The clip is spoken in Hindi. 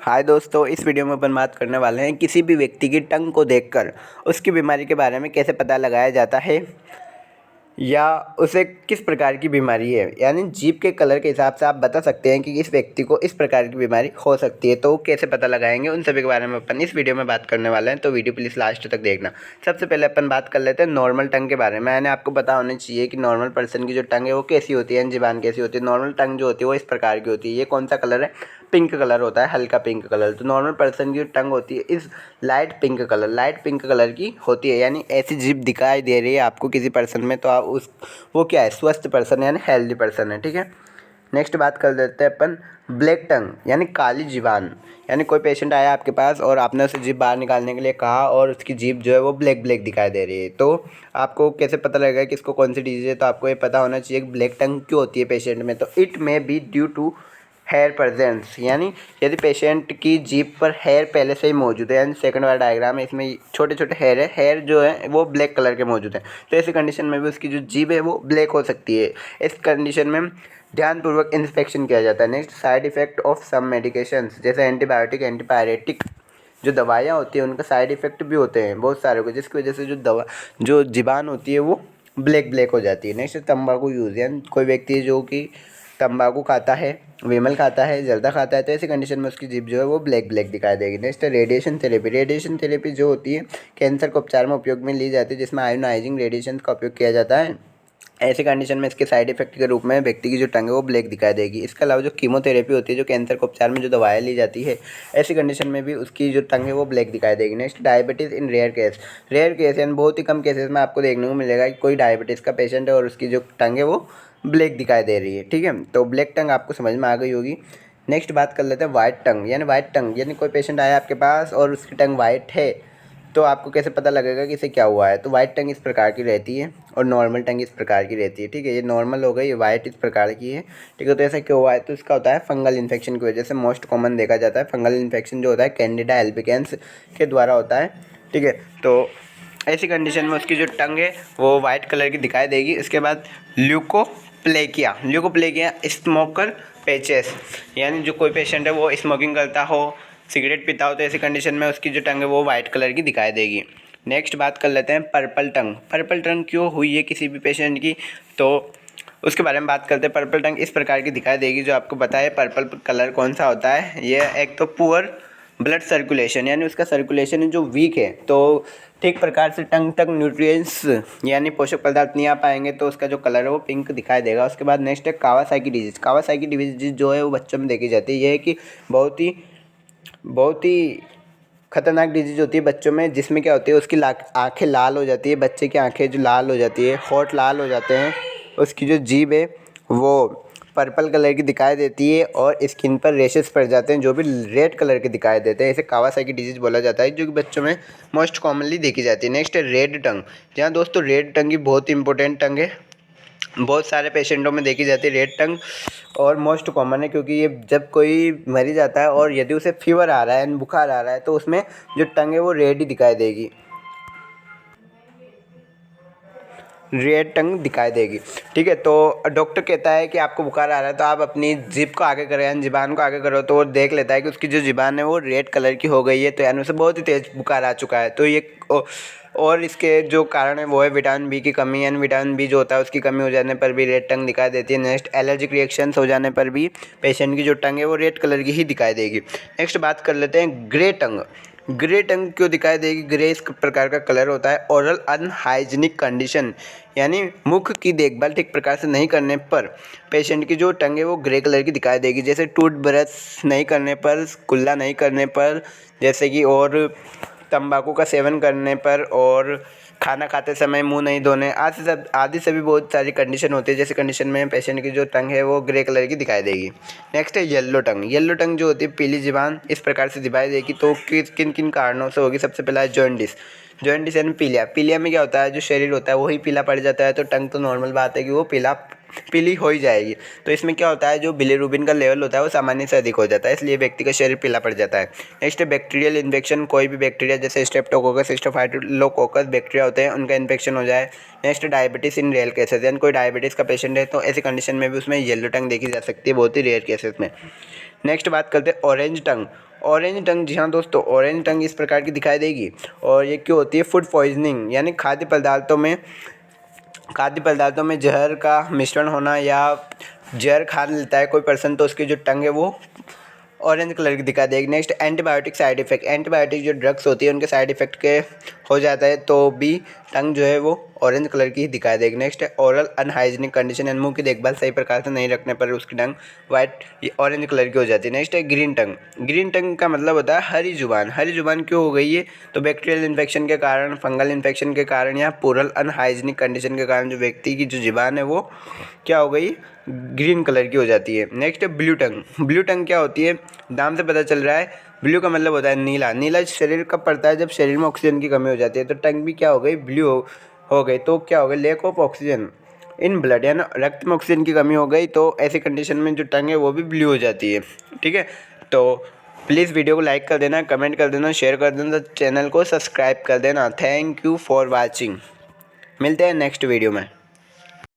हाय दोस्तों, इस वीडियो में अपन बात करने वाले हैं किसी भी व्यक्ति की टंग को देखकर उसकी बीमारी के बारे में कैसे पता लगाया जाता है या उसे किस प्रकार की बीमारी है। यानी जीभ के कलर के हिसाब से आप बता सकते हैं कि इस व्यक्ति को इस प्रकार की बीमारी हो सकती है। तो कैसे पता लगाएंगे, उन सभी के बारे में अपन इस वीडियो में बात करने वाले हैं। तो वीडियो प्लीज़ लास्ट तक देखना। सबसे पहले अपन बात कर लेते हैं नॉर्मल टंग के बारे में। मैंने आपको पता होना चाहिए कि नॉर्मल पर्सन की जो टंग है वो कैसी होती है, ज़ुबान कैसी होती है। नॉर्मल टंग जो होती है वो इस प्रकार की होती है। ये कौन सा कलर है? पिंक कलर होता है, हल्का पिंक कलर। तो नॉर्मल पर्सन की जो टंग होती है इस लाइट पिंक कलर की होती है। यानी ऐसी जीभ दिखाई दे रही है आपको किसी पर्सन में, तो आप उस वो क्या है, स्वस्थ पर्सन है, यानी हेल्दी पर्सन है। ठीक है, नेक्स्ट बात कर लेते हैं अपन ब्लैक टंग यानी काली जीभान। यानी कोई पेशेंट आया आपके पास और आपने उसे जीभ बाहर निकालने के लिए कहा और उसकी जीभ जो है वो ब्लैक दिखाई दे रही है। तो आपको कैसे पता लगेगा कि इसको कौन सी डिजीज है? तो आपको ये पता होना चाहिए कि ब्लैक टंग क्यों होती है पेशेंट में। तो it may be due to hair presence, यानी यदि पेशेंट की जीभ पर हेयर पहले से ही मौजूद है। यानी सेकंड वाला डायग्राम है, इसमें छोटे छोटे हेयर है, हेयर जो है वो ब्लैक कलर के मौजूद हैं। तो ऐसी कंडीशन में भी उसकी जो जीभ है वो ब्लैक हो सकती है। इस कंडीशन में ध्यानपूर्वक इंस्पेक्शन किया जाता है। Next, side effect of some medications जैसे एंटीबायोटिक, एंटीपायरेटिक जो दवाइयाँ होती हैं उनका साइड इफ़ेक्ट भी होते हैं बहुत सारे को, जिसकी वजह से जो ज़ुबान होती है वो ब्लैक हो जाती है। नेक्स्ट, तंबाकू यूज़, यानी कोई व्यक्ति जो कि तंबाकू खाता है, विमल खाता है, जर्दा खाता है, तो ऐसी कंडीशन में उसकी जीभ जो है वो ब्लैक दिखाई देगी। नेक्स्ट, रेडिएशन थेरेपी जो होती है कैंसर के उपचार में उपयोग में ली जाती है, जिसमें आयोनाइजिंग रेडिएशन का उपयोग किया जाता है। ऐसी कंडीशन में इसके साइड इफेक्ट के रूप में व्यक्ति की जो टंग है वो ब्लैक दिखाई देगी। इसके अलावा जो कीमोथेरेपी होती है, जो कैंसर के उपचार में जो दवाएं ली जाती है, ऐसी कंडीशन में भी उसकी जो टंग है वो ब्लैक दिखाई देगी। Next, diabetes in rare case यानी बहुत ही कम केसेस में आपको देखने को मिलेगा कि कोई डायबिटीज़ का पेशेंट है और उसकी जो टंग है वो ब्लैक दिखाई दे रही है। ठीक है, तो ब्लैक टंग आपको समझ में आ गई होगी। नेक्स्ट बात कर लेते हैं वाइट टंग यानी कोई पेशेंट आया आपके पास और उसकी टंग वाइट है, तो आपको कैसे पता लगेगा कि इसे क्या हुआ है? तो वाइट टंग इस प्रकार की रहती है और नॉर्मल टंग इस प्रकार की रहती है। ठीक है, ये नॉर्मल हो गई, ये वाइट इस प्रकार की है। ठीक है, तो ऐसा क्यों हुआ है? तो इसका होता है फंगल इन्फेक्शन की वजह से। मोस्ट कॉमन देखा जाता है फंगल इन्फेक्शन जो होता है कैंडिडा एल्बिकेंस के द्वारा होता है। ठीक है, तो ऐसी कंडीशन में उसकी जो टंग है वो वाइट कलर की दिखाई देगी। इसके बाद ल्यूकोप्लेकिया स्मोकर पैचेस, यानी जो कोई पेशेंट है वो स्मोकिंग करता हो, सिगरेट पीता हो, तो ऐसी कंडीशन में उसकी जो टंग है वो वाइट कलर की दिखाई देगी। नेक्स्ट बात कर लेते हैं पर्पल टंग क्यों हुई है किसी भी पेशेंट की, तो उसके बारे में बात करते हैं। पर्पल टंग इस प्रकार की दिखाई देगी, जो आपको पता है पर्पल कलर कौन सा होता है। ये एक तो पुअर ब्लड सर्कुलेशन, यानी उसका सर्कुलेशन जो वीक है, तो ठीक प्रकार से टंग तक न्यूट्रिएंट्स यानी पोषक पदार्थ नहीं आ पाएंगे, तो उसका जो कलर है वो पिंक दिखाई देगा। उसके बाद नेक्स्ट है कावासाकी डिजीज जो है वो बच्चों में देखी जाती है। ये है कि बहुत ही खतरनाक डिजीज होती है बच्चों में, जिसमें क्या होती है उसकी आंखें लाल हो जाती है। बच्चे की आंखें जो लाल हो जाती है, होठ लाल हो जाते हैं, उसकी जो जीभ है वो पर्पल कलर की दिखाई देती है और स्किन पर रेशेस पड़ जाते हैं जो भी रेड कलर के दिखाई देते हैं। इसे कावासाकी डिजीज बोला जाता है, जो कि बच्चों में मोस्ट कॉमनली देखी जाती है। नेक्स्ट है रेड टंग। जहाँ दोस्तों रेड टंग की बहुत ही इंपॉर्टेंट टंग है, बहुत सारे पेशेंटों में देखी जाती है रेड टंग, और मोस्ट कॉमन है क्योंकि ये जब कोई मरीज आता है और यदि उसे फीवर आ रहा है, बुखार आ रहा है, तो उसमें जो टंग है वो रेड ही दिखाई देगी, रेड टंग दिखाई देगी। ठीक है, तो डॉक्टर कहता है कि आपको बुखार आ रहा है तो आप अपनी जीभ को आगे करो, यानी ज़ुबान को आगे करो, तो वो देख लेता है कि उसकी जो ज़ुबान है वो रेड कलर की हो गई है, तो यानी उसे बहुत ही तेज़ बुखार आ चुका है। तो ये और इसके जो कारण है वो है विटामिन बी की कमी, यानी विटामिन बी जो होता है उसकी कमी हो जाने पर भी रेड टंग दिखाई देती है। नेक्स्ट, एलर्जिक रिएक्शंस हो जाने पर भी पेशेंट की जो टंग है वो रेड कलर की ही दिखाई देगी। नेक्स्ट बात कर लेते हैं ग्रे टंग क्यों दिखाई देगी? ग्रे इस प्रकार का कलर होता है ओरल अनहाइजीनिक कंडीशन, यानी मुख की देखभाल ठीक प्रकार से नहीं करने पर पेशेंट की जो टंग है वो ग्रे कलर की दिखाई देगी। जैसे टूथब्रश नहीं करने पर, कुल्ला नहीं करने पर, जैसे कि और तंबाकू का सेवन करने पर, और खाना खाते समय मुंह नहीं धोने, आदि सभी बहुत सारी कंडीशन होती है। जैसे कंडीशन में पेशेंट की जो टंग है वो ग्रे कलर की दिखाई देगी। नेक्स्ट है येलो टंग जो होती है पीली ज़ुबान इस प्रकार से दिखाई देगी। तो किन किन कारणों से होगी? सबसे पहला है जॉइंटिस यानी पीलिया में क्या होता है, जो शरीर होता है वही पीला पड़ जाता है, तो टंग तो नॉर्मल बात है कि वो पीली हो ही जाएगी। तो इसमें क्या होता है, जो बिलीरुबिन का लेवल होता है वो सामान्य से अधिक हो जाता है, इसलिए व्यक्ति का शरीर पीला पड़ जाता है। नेक्स्ट बैक्टीरियल इन्फेक्शन, कोई भी बैक्टीरिया जैसे स्ट्रेप्टोकोकस, स्टेफाइलोकोकस बैक्टीरिया होते हैं उनका इन्फेक्शन हो जाए। Next diabetes in rare cases, यानी कोई डायबिटीज़ का पेशेंट है तो ऐसी कंडीशन में भी उसमें येलो टंग देखी जा सकती है बहुत ही रेयर केसेस में। नेक्स्ट बात करते हैं ऑरेंज ऑरेंज टंग, जी हाँ दोस्तों, ऑरेंज टंग इस प्रकार की दिखाई देगी। और ये क्यों होती है? फूड पॉइजनिंग, यानी खाद्य पदार्थों में जहर का मिश्रण होना, या जहर खा लेता है कोई पर्सन तो उसकी जो टंग है वो ऑरेंज कलर की दिखा देगी। Next, antibiotic side effect, antibiotic जो ड्रग्स होती है उनके साइड इफेक्ट के हो जाता है तो भी टंग जो है वो ऑरेंज कलर की ही दिखाई देगी। नेक्स्ट है ओरल अनहाइजीनिक कंडीशन, यानी मुंह की देखभाल सही प्रकार से नहीं रखने पर उसकी टंग वाइट ऑरेंज कलर की हो जाती है। नेक्स्ट है ग्रीन टंग, ग्रीन टंग का मतलब होता है हरी जुबान। हरी जुबान क्यों हो गई है? तो बैक्टीरियल इन्फेक्शन के कारण, फंगल इन्फेक्शन के कारण या ओरल अनहाइजीनिक कंडीशन के कारण जो व्यक्ति की जो जुबान है वो क्या हो गई? ग्रीन कलर की हो जाती है। नेक्स्ट है ब्लू टंग, ब्लू टंग क्या होती है? नाम से पता चल रहा है, ब्लू का मतलब होता है नीला। नीला शरीर कब पड़ता है? जब शरीर में ऑक्सीजन की कमी हो जाती है। तो टंग भी क्या हो गई? ब्लू हो गई। तो क्या हो गई? Lack of oxygen in blood, यानी रक्त में ऑक्सीजन की कमी हो गई तो ऐसी कंडीशन में जो टंग है वो भी ब्लू हो जाती है। ठीक है, तो प्लीज़ वीडियो को लाइक कर देना, कमेंट कर देना, शेयर कर देना, चैनल को सब्सक्राइब कर देना। Thank you for watching. मिलते हैं नेक्स्ट वीडियो में।